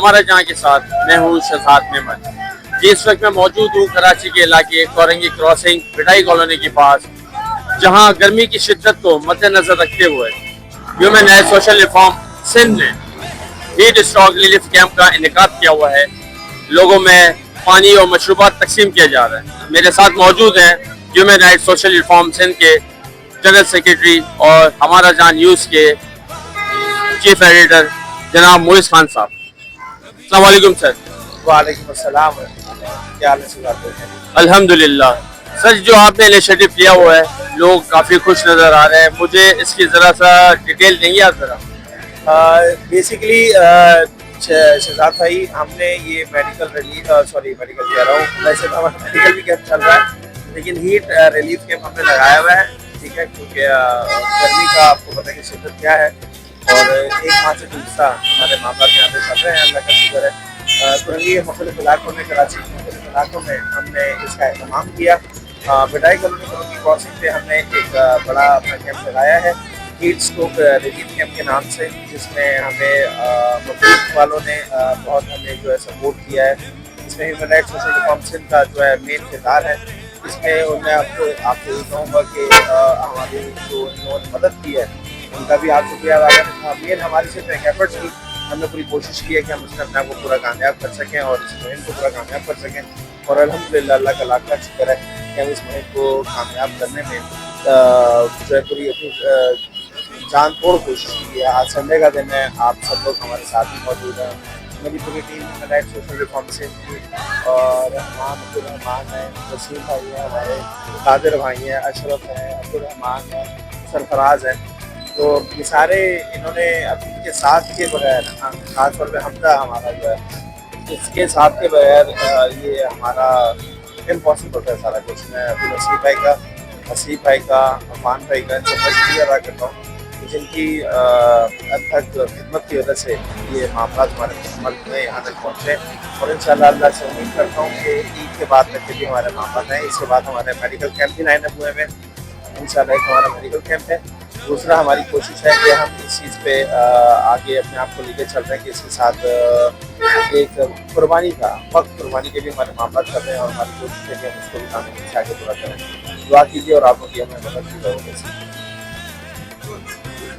हमारा जहाँ के साथ मैं हूँ शहजाद मेमन जी। इस वक्त मैं मौजूद हूँ कराची के इलाके कोरंगी क्रॉसिंग पिटाई कॉलोनी के पास, जहाँ गर्मी की शिद्दत को मद्देनजर रखते हुए human rights social reform Sindh ने हीट स्ट्रोक रिलीफ कैंप का इनेकाद किया हुआ है। लोगों में पानी और मशरूबात तकसीम किया जा रहा है। मेरे साथ मौजूद हैं human rights social reform Sindh के जनरल सेक्रेटरी और हमारा जहाँ न्यूज़ के चीफ एडिटर जनाब मोइस खान साहब। अस्सलाम वालेकुम सर। वालेकुम अस्सलाम। क्या हाल है सर? अल्हम्दुलिल्लाह। सर, जो आपने इनिशिएटिव लिया हुआ है, लोग काफ़ी खुश नज़र आ रहे हैं। मुझे इसकी ज़रा सा डिटेल देंगे आप ज़रा? बेसिकली शहजाद भाई, हमने ये मेडिकल कह रहा हूँ, वैसे तो हमारा मेडिकल भी कैंप चल रहा है, लेकिन हीट रिलीफ कैंप हमने लगाया हुआ है, ठीक है, क्योंकि गर्मी का आपको पता है कि शिद्दत क्या है। और एक माह से दूसरा हमारे मामला यहाँ पे चल रहे हैं, अल्लाह का शुक्र है। कुरंगी मुख्तलिफ इलाकों में, कराची के मुख्तलिफ इलाकों में हमने इसका एहतमाम किया। पिटाई कॉलोनी कुरंगी क्रॉसिंग पे हमने एक बड़ा अपना कैंप लगाया है हीट स्ट्रोक रिलीफ कैंप के नाम से, जिसमें हमें मुख्तलिफ वालों ने बहुत हमें जो है सपोर्ट किया है। इसमें human rights social reform Sindh का जो है मेन किरदार है इसमें। मैं आपको ये कहूँगा कि हमारी जो इन्होंने मदद की है उनका भी आप शुक्रिया अदा करना। मेन हमारी सिर्फ एक एफर्ट थी, हमने पूरी कोशिश की है कि हम इसमें अपने आप को पूरा कामयाब कर सकें और इस मुहिम को पूरा कामयाब कर सकें। और अल्हम्दुलिल्लाह अल्लाह का लाख लाख शुक्र है कि हम इस मुहिम को कामयाब करने में जो है पूरी अपनी जान तोड़ कोशिश की है। आज संडे का दिन है, आप सब लोग हमारे साथ ही मौजूद हैं। मेरी पूरी team human rights social reform से और रहमान है, वसीम भाई है, हमारे कादिर भाई हैं, अशरफ है, अब्दुलरहमान है, सरफराज है। तो ये सारे इन्होंने अपने के साथ के बगैर, खास तौर पे हमदा हमारा जो है, इसके साथ के बगैर ये हमारा इम्पॉसिबल है सारा कुछ। मैं अब्दुल हसीब भाई का, हसीब भाई का, अफान भाई का इनको शुक्रिया अदा करता हूँ, जिनकी अथक खिदमत की वजह से ये मामला हमारे मुल्क में यहाँ तक पहुँचे। और इंशाअल्लाह अल्लाह से उम्मीद करता हूँ कि ईद के बाद तक भी हमारे मामला हैं। इसके बाद हमारे मेडिकल कैंप भी लाइन अप हुए हैं, इंशाअल्लाह एक हमारा मेडिकल कैंप है। दूसरा हमारी कोशिश है कि हम इस चीज़ पे आगे अपने आप को लेके चल रहे हैं कि इसके साथ एक कुर्बानी का वक्त, कुर्बानी के भी हमारे मामला कर रहे हैं और हमारी कोशिश है कि हम उसको भी कामयाबी से आगे पूरा करें। दुआ कीजिए और आपको भी हमें मदद की ज़रूरत है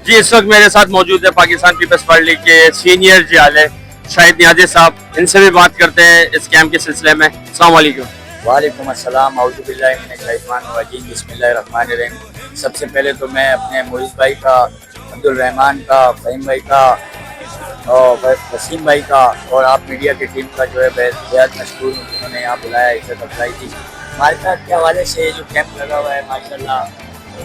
जी। इस वक्त मेरे साथ मौजूद है पाकिस्तान पीपल्स पार्टी के सीनियर जियाले शाहिद नियाज़ी साहब। इनसे भी बात करते हैं इस कैंप के सिलसिले में। अस्सलाम वालेकुम। वालेकुम अस्सलाम। औज़ु बिल्लाहि मिनश शैतानिर रजीम, बिस्मिल्लाहिर रहमानिर रहीम। सबसे पहले तो मैं अपने मोइस भाई का, अब्दुल रहमान का, फ़हीम भाई का और वसीम भाई का और आप मीडिया की टीम का जो है बेहद मशहूर हूँ जिन्होंने यहाँ बुलाया, इज्जत अफजाई की। मार्का के हवाले से जो कैंप लगा हुआ है माशाल्लाह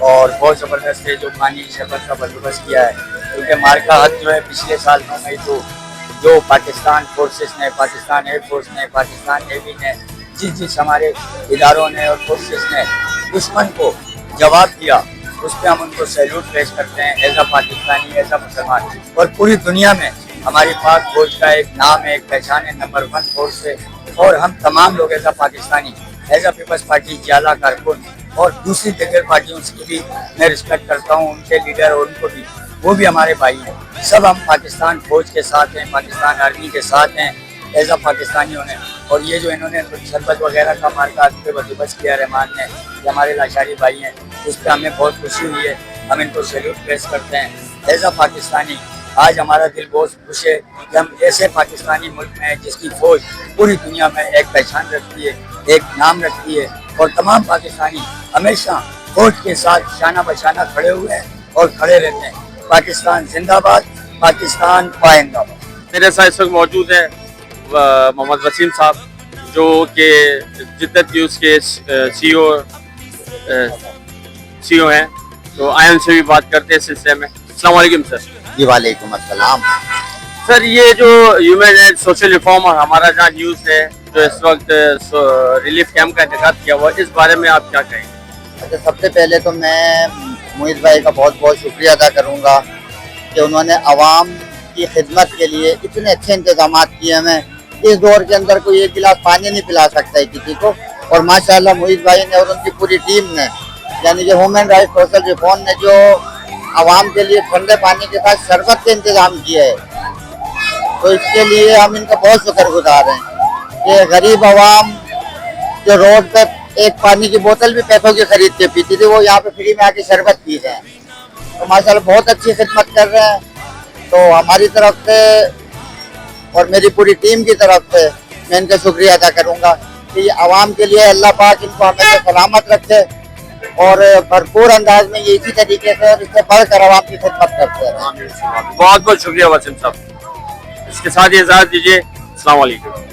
और बहुत ज़बरदस्त है, जो पानी शरबत का बंदोबस्त किया है, क्योंकि मार्का हद जो है पिछले साल में तो जो पाकिस्तान फोर्सेस ने, पाकिस्तान एयरफोर्स ने, पाकिस्तान नेवी ने, जिस हमारे इदारों ने और फोर्सेस ने दुश्मन को जवाब दिया, उस पर हम उनको सैल्यूट पेश करते हैं एज आ पाकिस्तानी, एज आ मुसलमान। और पूरी दुनिया में हमारी पाक फौज का एक नाम है, एक पहचान है, नंबर 1 फोर्स है। और हम तमाम लोग एज आ पाकिस्तानी, एज आ पीपल्स पार्टी जियाला कारकुन और दूसरी दीगर पार्टियों की भी मैं रिस्पेक्ट करता हूँ, उनके लीडर और उनको भी, वो भी हमारे भाई हैं। सब हम पाकिस्तान फौज के साथ हैं, पाकिस्तान आर्मी के साथ हैं एज आ पाकिस्तानियों ने। और ये जो इन्होंने शरबत वगैरह का मार्का पे बंदोबस्त किया रहमान ने, ये हमारे लाचारी भाई हैं, उस पर हमें बहुत खुशी हुई है, हम इनको सैल्यूट पेश करते हैं एज आ पाकिस्तानी। आज हमारा दिल बहुत खुश है कि हम ऐसे पाकिस्तानी मुल्क में हैं जिसकी फ़ौज पूरी दुनिया में एक पहचान रखती है, एक नाम रखती है। और तमाम पाकिस्तानी हमेशा फ़ौज के साथ शाना बशाना खड़े हुए हैं और खड़े रहते हैं। पाकिस्तान जिंदाबाद, पाकिस्तान पाइंदाबाद। मेरे साथ इस वक्त मौजूद है मोहम्मद वसीम साहब, जो कि जिद्दत न्यूज़ के सीईओ हैं। तो आए उनसे भी बात करते हैं इस सिलसिले में। अस्सलाम वालेकुम सर। जी वालेकुम अस्सलाम। सर, ये जो ह्यूमन राइट्स सोशल रिफॉर्म और हमारा जहाँ न्यूज़ है जो इस वक्त रिलीफ कैंप का इंतकाद किया हुआ, इस बारे में आप क्या कहेंगे? अच्छा, सबसे पहले तो मैं मोइस भाई का बहुत बहुत शुक्रिया अदा करूँगा कि उन्होंने आवाम की खिदमत के लिए इतने अच्छे इंतजाम किए हमें। इस दौर के अंदर कोई एक गिलास पानी नहीं पिला सकता है किसी को, और माशाल्लाह मोइस भाई ने और उनकी पूरी टीम ने, यानी कि ह्यूमन राइट्स सोशल रिफॉर्म ने जो आवाम के लिए ठंडे पानी के साथ शरबत के इंतजाम किए है, تو اس کے لیے ہم ان کا بہت شکر گزار ہیں کہ غریب عوام جو روڈ پہ ایک پانی کی بوتل بھی پیسوں کی خرید کے پیتی تھی وہ یہاں پہ فری میں آ کے شربت پی رہے ہیں. تو ماشاء اللہ بہت اچھی خدمت کر رہے ہیں. تو ہماری طرف سے اور میری پوری ٹیم کی طرف سے میں ان کا شکریہ ادا کروں گا کہ یہ عوام کے لیے اللہ پاک ان کو ہمیشہ سلامت رکھے اور بھرپور انداز میں یہ اسی طریقے سے اور اس سے بڑھ کر عوام کی خدمت کرتے ہیں. بہت بہت شکریہ وسیم صاحب. اس کے ساتھ یہ اجازت دیجیے. السلام علیکم.